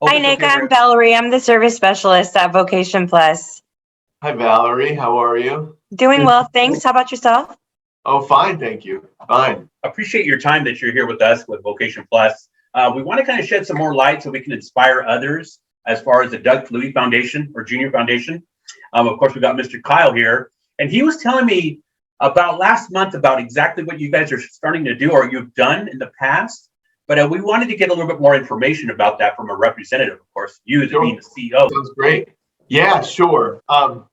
Hope Hi, it's Nick. okay. I'm Valerie. I'm the service specialist at Vocation Plus. Hi, Valerie. How are you? Doing well, thanks. How about yourself? Oh, fine. Thank you. Fine. Appreciate your time that you're here with us with Vocation Plus. We want to kind of shed some more light so we can inspire others as far as the Doug Flutie Foundation or Junior Foundation. Of course, we got Mr. Kyle here, and he was telling me about last month about exactly what you guys are starting to do or you've done in the past. But we wanted to get a little bit more information about that from a representative, of course, you as being the CEO. Sounds great. Yeah, sure. So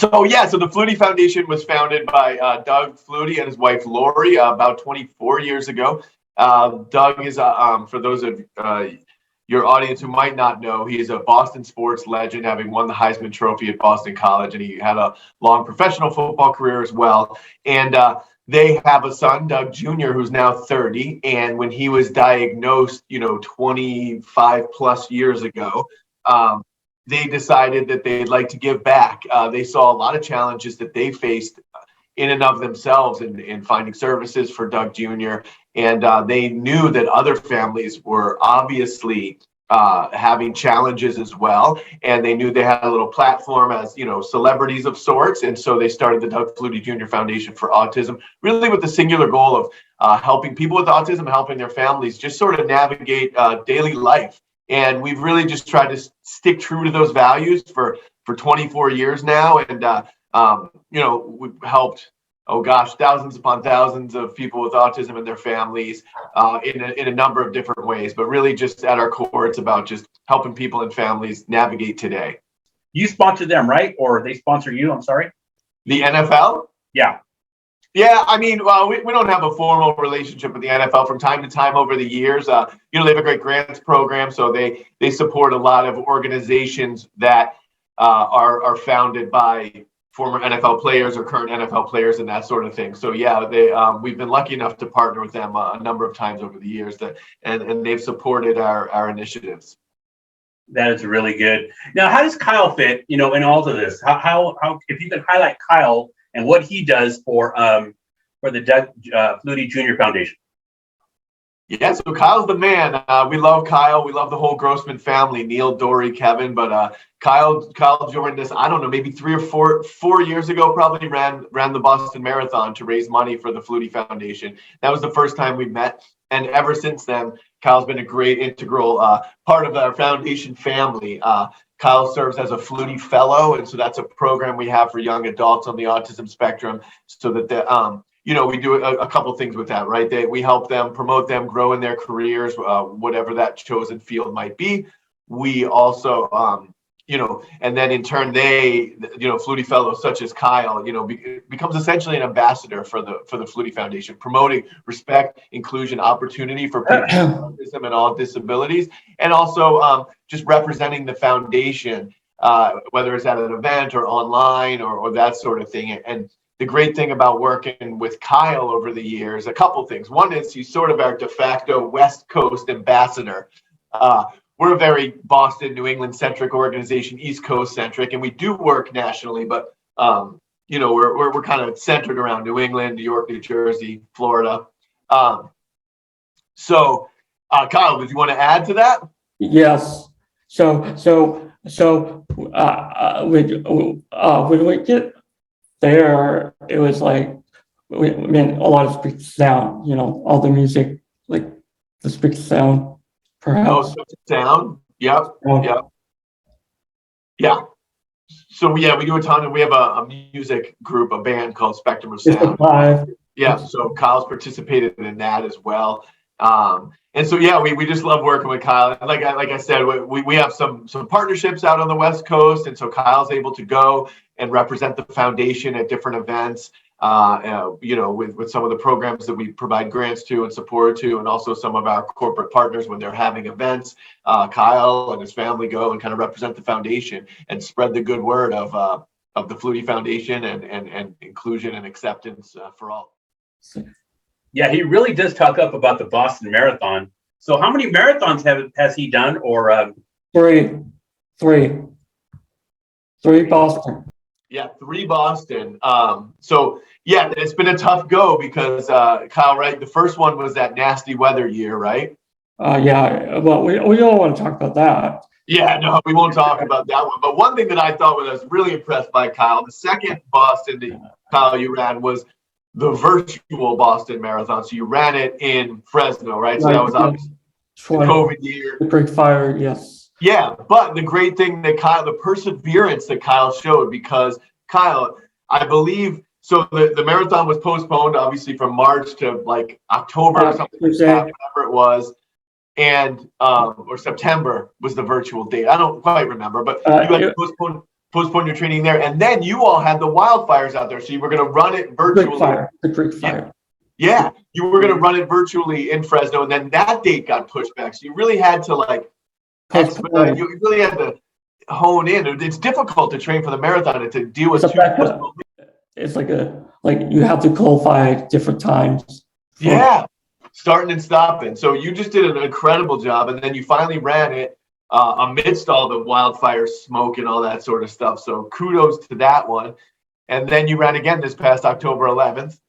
the Flutie Foundation was founded by Doug Flutie and his wife Lori about 24 years ago. Doug is, for those of your audience who might not know, he is a Boston sports legend, having won the Heisman Trophy at Boston College, and he had a long professional football career as well. And they have a son, Doug Jr., who's now 30. And when he was diagnosed, 25 plus years ago, they decided that they'd like to give back. They saw a lot of challenges that they faced in and of themselves in finding services for Doug Jr. And they knew that other families were obviously having challenges as well. And they knew they had a little platform as, celebrities of sorts. And so they started the Doug Flutie Jr. Foundation for Autism, really with the singular goal of helping people with autism, helping their families just sort of navigate daily life. And we've really just tried to stick true to those values for 24 years now. And, we've helped, thousands upon thousands of people with autism and their families in a number of different ways. But really just at our core, it's about just helping people and families navigate today. You sponsor them, right? Or they sponsor you? I'm sorry. The NFL? Yeah. Yeah, I mean, we don't have a formal relationship with the NFL. From time to time over the years, they have a great grants program, so they support a lot of organizations that are founded by former NFL players or current NFL players and that sort of thing. So yeah, we've been lucky enough to partner with them a number of times over the years, and they've supported our initiatives. That is really good. Now, how does Kyle fit, in all of this? How if you could highlight Kyle and what he does for the Doug Flutie Jr. Foundation. Yeah, so Kyle's the man. We love Kyle. We love the whole Grossman family, Neil, Dory, Kevin. But Kyle joined us, I don't know, maybe 3 or 4 years ago, probably ran the Boston Marathon to raise money for the Flutie Foundation. That was the first time we met. And ever since then, Kyle's been a great integral part of our foundation family. Kyle serves as a Flutie Fellow, and so that's a program we have for young adults on the autism spectrum, so that we do a couple things with that, right? We help them, promote them, grow in their careers, whatever that chosen field might be. We also, and then in turn, Flutie Fellows such as Kyle, becomes essentially an ambassador for the Flutie Foundation, promoting respect, inclusion, opportunity for people with autism and all disabilities, and also just representing the foundation, whether it's at an event or online or that sort of thing. And the great thing about working with Kyle over the years, a couple things. One is he's sort of our de facto West Coast ambassador. We're a very Boston, New England centric organization, East Coast centric, and we do work nationally, but we're kind of centered around New England, New York, New Jersey, Florida. So Kyle, did you want to add to that? Yes. So when we get there, it was like, a lot of speech sound, all the music, like the speech sound, perhaps. Oh, sound. Yep. Yep. Yeah. So we do a ton, and we have a music group, a band called Spectrum of Sound. Yeah. So Kyle's participated in that as well. And so, we just love working with Kyle. Like I said, we have some partnerships out on the West Coast. And so Kyle's able to go and represent the foundation at different events, with some of the programs that we provide grants to and support to, and also some of our corporate partners when they're having events. Kyle and his family go and kind of represent the foundation and spread the good word of the Flutie Foundation and inclusion and acceptance for all. Yeah, he really does talk up about the Boston Marathon. So how many marathons has he done? Or Three Boston. Yeah, 3 Boston. It's been a tough go because Kyle, right? The first one was that nasty weather year, right? Yeah, well, we don't want to talk about that. Yeah, no, we won't talk about that one. But one thing that I thought was really impressed by Kyle, the second Boston that Kyle you ran was the virtual Boston Marathon. So you ran it in Fresno, right? So that was obviously the COVID year. The Great Fire, yes. Yeah, but the great thing that Kyle, the perseverance that Kyle showed, because Kyle, I believe, so the marathon was postponed, obviously, from March to like October or something like that, whatever it was. And or September was the virtual date. I don't quite remember, but you had to postpone your training there, and then you all had the wildfires out there, so you were going to run it virtually. The Great Fire. Yeah, you were going to run it virtually in Fresno, and then that date got pushed back. So you really had to like expedite. You really had to hone in. It's difficult to train for the marathon and to deal with it's like you have to qualify at different times. Yeah. Starting and stopping. So you just did an incredible job, and then you finally ran it amidst all the wildfire smoke and all that sort of stuff. So kudos to that one. And then you ran again this past October 11th.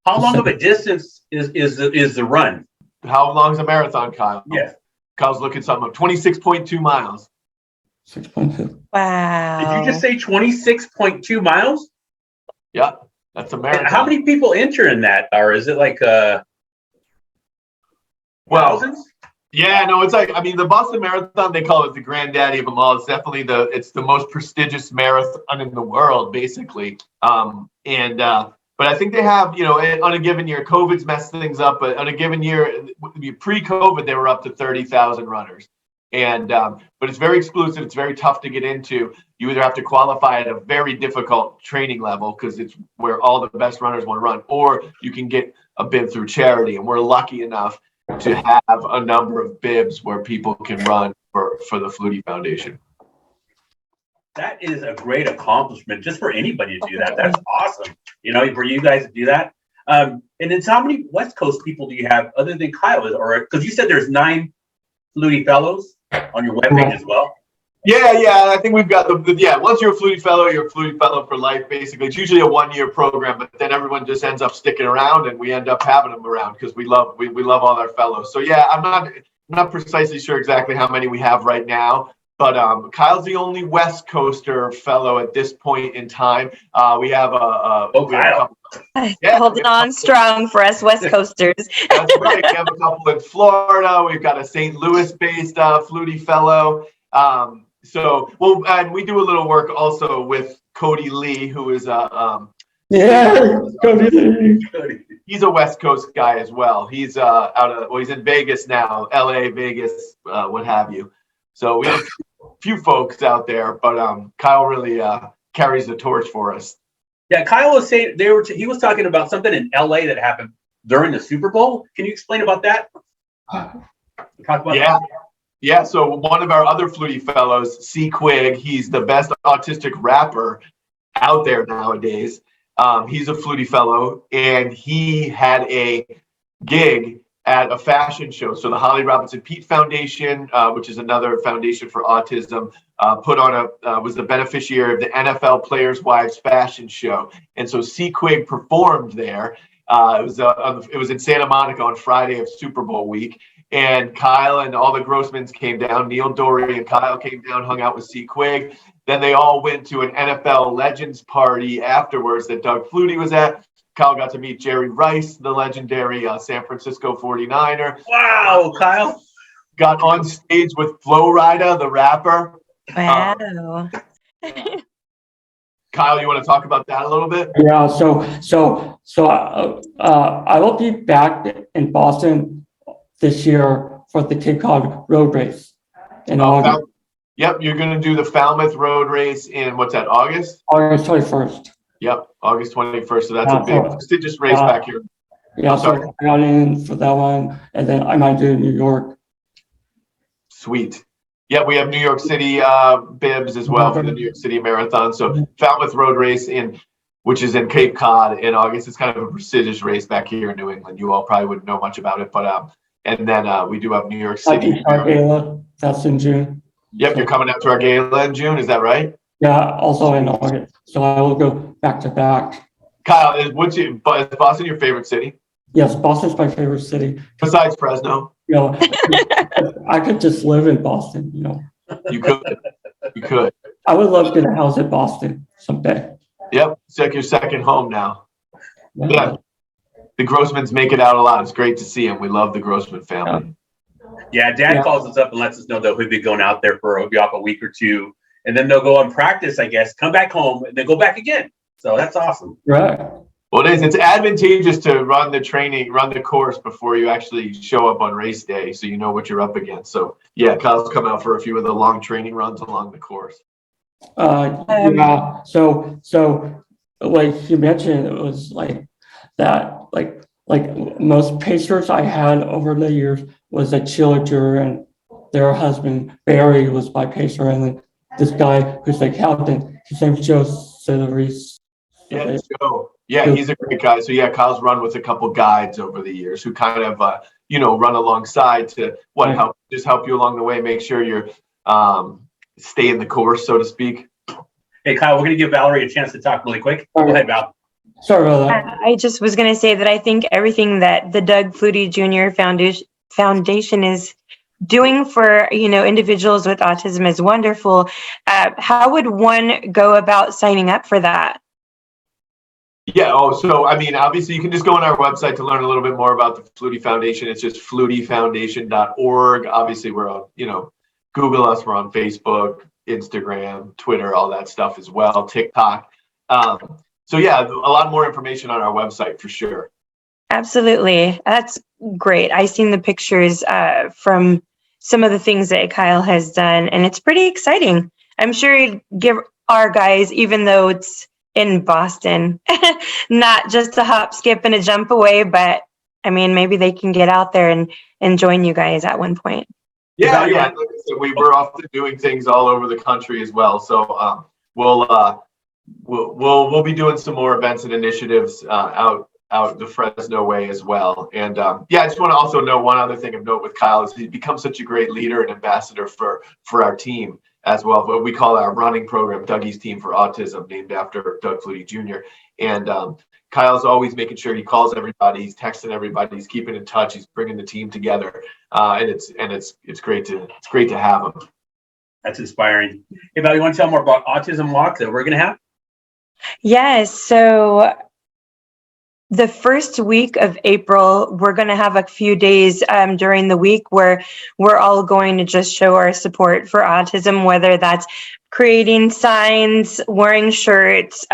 How long of a distance is the run? How long is a marathon, Kyle? Yes. Kyle's looking something up. 26.2 miles. 6.2. Wow. Did you just say 26.2 miles? Yeah, that's a marathon. And how many people enter in that? Or is it like thousands? Yeah, no, it's like, I mean, the Boston Marathon, they call it the granddaddy of them all. It's definitely it's the most prestigious marathon in the world, basically. But I think they have, on a given year, COVID's messed things up, but on a given year, pre-COVID, they were up to 30,000 runners. But it's very exclusive. It's very tough to get into. You either have to qualify at a very difficult training level because it's where all the best runners want to run, or you can get a bib through charity. And we're lucky enough to have a number of bibs where people can run for the Flutie Foundation. That is a great accomplishment just for anybody to do that. That's awesome. For you guys to do that. And then how many West Coast people do you have other than Kyle? Or because you said there's 9 Flutie Fellows on your webpage as well. Yeah. I think we've got once you're a Flutie Fellow, you're a Flutie Fellow for life, basically. It's usually a 1-year program, but then everyone just ends up sticking around, and we end up having them around because we love all our fellows. So yeah, I'm not precisely sure exactly how many we have right now, but Kyle's the only West Coaster fellow at this point in time. We have Kyle. Holding on strong for us West Coasters. That's right. We have a couple in Florida. We've got a St. Louis-based Flutie Fellow. And we do a little work also with Cody Lee, who is Cody Lee. He's a West Coast guy as well. He's he's in Vegas now, LA, Vegas, what have you. So we have a few folks out there, but Kyle really carries the torch for us. Yeah, Kyle was saying he was talking about something in LA that happened during the Super Bowl. Can you explain about that? Talk about that. Yeah, so one of our other Flutie Fellows, C. Quig, he's the best autistic rapper out there nowadays. He's a Flutie Fellow, and he had a gig at a fashion show. So the Holly Robinson Peete Foundation, which is another foundation for autism, was the beneficiary of the NFL Players' Wives fashion show. And so C. Quig performed there. It was in Santa Monica on Friday of Super Bowl week. And Kyle and all the Grossmans came down. Neil Dory and Kyle came down, hung out with C. Quig. Then they all went to an NFL Legends party afterwards that Doug Flutie was at. Kyle got to meet Jerry Rice, the legendary San Francisco 49er. Wow, Kyle. Got on stage with Flo Rida, the rapper. Wow. Kyle, you want to talk about that a little bit? Yeah, so I will be back in Boston this year for the Cape Cod Road Race in August. Yep, you're going to do the Falmouth Road Race in, what's that, August? August 21st. Yep, August 21st. So that's a big prestigious race back here. Yeah, so I got in for that one, and then I might do New York. Sweet. Yeah, we have New York City bibs as well for the New York City Marathon. So Falmouth Road Race which is in Cape Cod in August. It's kind of a prestigious race back here in New England. You all probably wouldn't know much about it, but and then we do have New York City. Our gala, that's in June. Yep, you're coming out to our gala in June. Is that right? Yeah, also in August. So I will go back to back. Kyle, is Boston your favorite city? Yes, Boston's my favorite city. Besides Fresno? You know, I could just live in Boston, you know. You could. You could. I would love to get a house in Boston someday. Yep. It's like your second home now. Yeah. Yeah. The Grossmans make it out a lot. It's great to see them. We love the Grossman family. Yeah, Dad Yeah. calls us up and lets us know that he'll be going out there for a week or two, and then they'll go on practice, I guess, come back home, and then go back again. So that's awesome. Right. Well, it is. It's advantageous to run the course before you actually show up on race day, so you know what you're up against. So yeah, Kyle's come out for a few of the long training runs along the course. Yeah. So like you mentioned, it was like that. Like most pacers I had over the years was a cheerleader, and their husband Barry was my pacer, and then this guy who's the captain, his name's Joe Savarese. Yeah, Joe. Yeah, he's a great guy. So yeah, Kyle's run with a couple guides over the years who kind of run alongside to help you along the way, make sure you're stay in the course, so to speak. Hey, Kyle, we're going to give Valerie a chance to talk really quick. Go ahead, Val. Sorry about that. I just was going to say that I think everything that the Doug Flutie Jr. Foundation is doing for, individuals with autism is wonderful. How would one go about signing up for that? Yeah. Oh, so I mean, obviously, you can just go on our website to learn a little bit more about the Flutie Foundation. It's just flutiefoundation.org. Obviously, we're on, Google us. We're on Facebook, Instagram, Twitter, all that stuff as well. TikTok. So yeah, a lot more information on our website for sure. Absolutely. That's great. I've seen the pictures from some of the things that Kyle has done, and it's pretty exciting. I'm sure he'd give our guys, even though it's in Boston, not just a hop, skip, and a jump away, but I mean, maybe they can get out there and join you guys at one point. Yeah. Like I said, we're often doing things all over the country as well. So we'll be doing some more events and initiatives out the Fresno way as well. And I just want to also know one other thing of note with Kyle is he's become such a great leader and ambassador for our team as well. What we call our running program, Dougie's Team for Autism, named after Doug Flutie Jr. And Kyle's always making sure he calls everybody, he's texting everybody, he's keeping in touch, he's bringing the team together, and it's great to have him. That's inspiring. Hey, Val, you want to tell more about Autism Walk that we're going to have? Yes. So the first week of April, we're going to have a few days during the week where we're all going to just show our support for autism, whether that's creating signs, wearing shirts,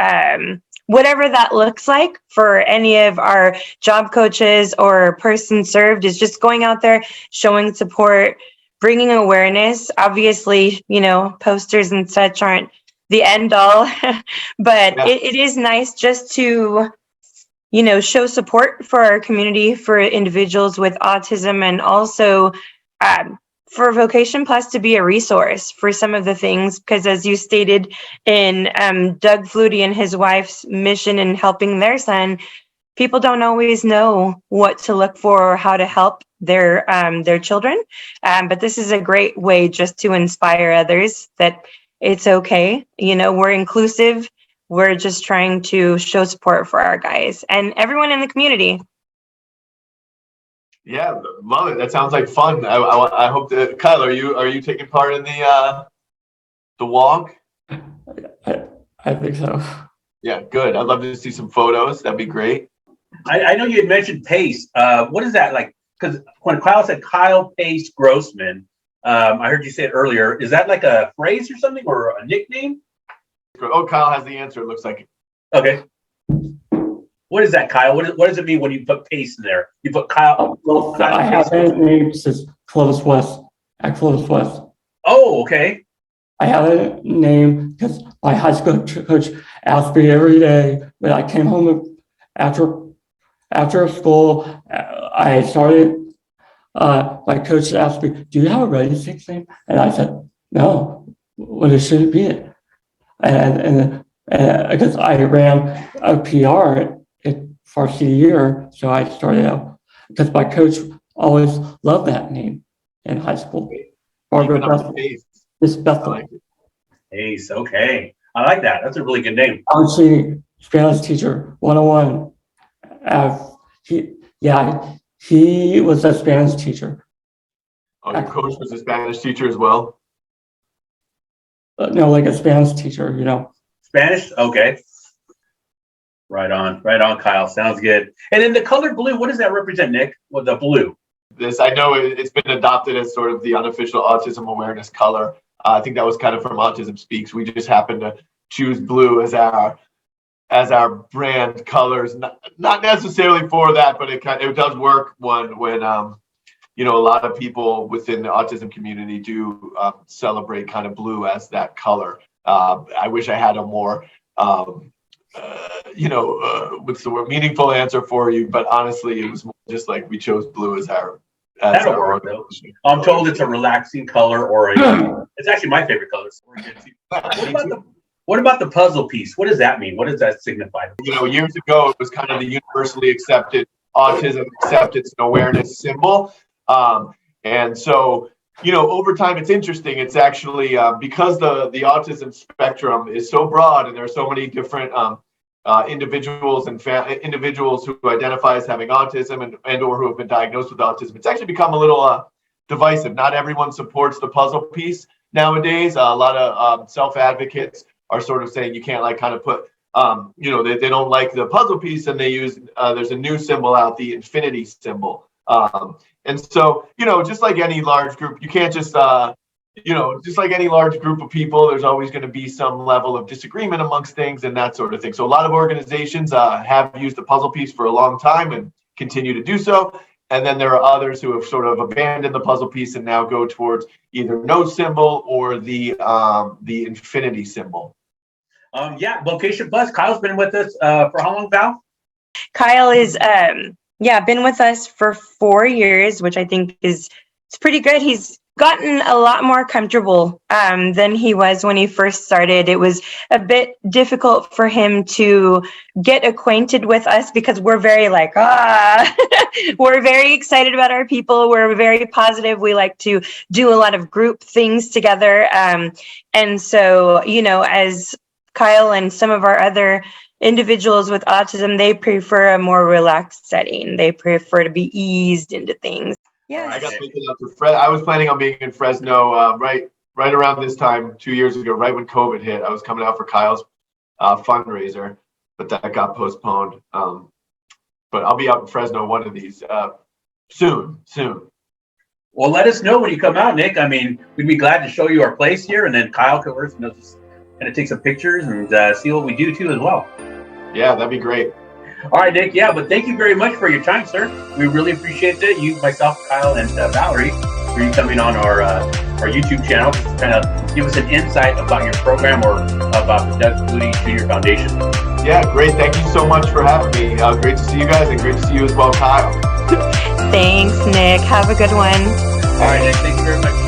whatever that looks like for any of our job coaches or person served is just going out there, showing support, bringing awareness. Obviously, posters and such aren't the end all, but it is nice just to show support for our community, for individuals with autism, and also for Vocation Plus to be a resource for some of the things, because as you stated in Doug Flutie and his wife's mission in helping their son, people don't always know what to look for or how to help their children. But this is a great way just to inspire others that it's okay. We're inclusive. We're just trying to show support for our guys and everyone in the community. Yeah, love it. That sounds like fun. I hope that Kyle, are you taking part in the walk? I think so. Yeah, good. I'd love to see some photos. That'd be great. I know you had mentioned Pace. What is that like? Because when Kyle said Kyle Pace Grossman, I heard you say it earlier. Is that like a phrase or something or a nickname? Oh, Kyle has the answer. It looks like. Okay. What is that, Kyle? What does it mean when you put Pace in there? You put Kyle. Well, I have a name says Clovis West at Clovis West. Oh, okay. I have a name because my high school coach asked me every day when I came home after school. I started. My coach asked me, "Do you have a race name?" And I said, "No. What it should be?" And because I ran a PR for a year, so I started out because my coach always loved that name in high school. Barbara Bethel. Miss Bethel. Like Pace. Okay. I like that. That's a really good name. I was the Spanish teacher 101. He was a Spanish teacher Oh, your coach was a Spanish teacher as well? No, like a Spanish teacher, Spanish? Okay. Right on, Kyle. Sounds good. And then the color blue, what does that represent, Nick? Well, the blue. This, I know it's been adopted as sort of the unofficial autism awareness color. I think that was kind of from Autism Speaks. We just happened to choose blue as our brand colors, not necessarily for that, but it does work when a lot of people within the autism community do celebrate kind of blue as that color. I wish I had a more what's the word, meaningful answer for you, but honestly, it was more just like we chose blue as our. That'll work, though. I'm told it's a relaxing color, or it's actually my favorite color. So we're good too. What about the puzzle piece? What does that mean? What does that signify? Years ago, it was kind of the universally accepted autism acceptance and awareness symbol. And so, over time, it's interesting. It's actually because the autism spectrum is so broad and there are so many different individuals and individuals who identify as having autism and or who have been diagnosed with autism. It's actually become a little divisive. Not everyone supports the puzzle piece nowadays. A lot of self-advocates are sort of saying you can't put, they don't like the puzzle piece, and they use, there's a new symbol out, the infinity symbol. And so, just like any large group, you can't just, just like any large group of people, there's always going to be some level of disagreement amongst things and that sort of thing. So a lot of organizations have used the puzzle piece for a long time and continue to do so. And then there are others who have sort of abandoned the puzzle piece and now go towards either no symbol or the infinity symbol. Vocation Plus. Kyle's been with us for how long, Val? Kyle is been with us for 4 years, which I think it's pretty good. He's gotten a lot more comfortable than he was when he first started. It was a bit difficult for him to get acquainted with us because we're very we're very excited about our people. We're very positive. We like to do a lot of group things together. And so, as Kyle and some of our other individuals with autism, they prefer a more relaxed setting. They prefer to be eased into things. Yeah, I got thinking out I was planning on being in Fresno right around this time 2 years ago, right when COVID hit. I was coming out for Kyle's fundraiser, but that got postponed. But I'll be out in Fresno one of these soon. Well, let us know when you come out, Nick. I mean, we'd be glad to show you our place here, and then Kyle can just kind of take some pictures and see what we do too as well. Yeah, that'd be great. All right, Nick. Yeah, but thank you very much for your time, sir. We really appreciate it. You, myself, Kyle, and Valerie, for you coming on our YouTube channel to kind of give us an insight about your program or about the Doug Flutie Junior Foundation. Yeah, great. Thank you so much for having me. Great to see you guys, and great to see you as well, Kyle. Thanks, Nick. Have a good one. All right, Nick. Thank you very much.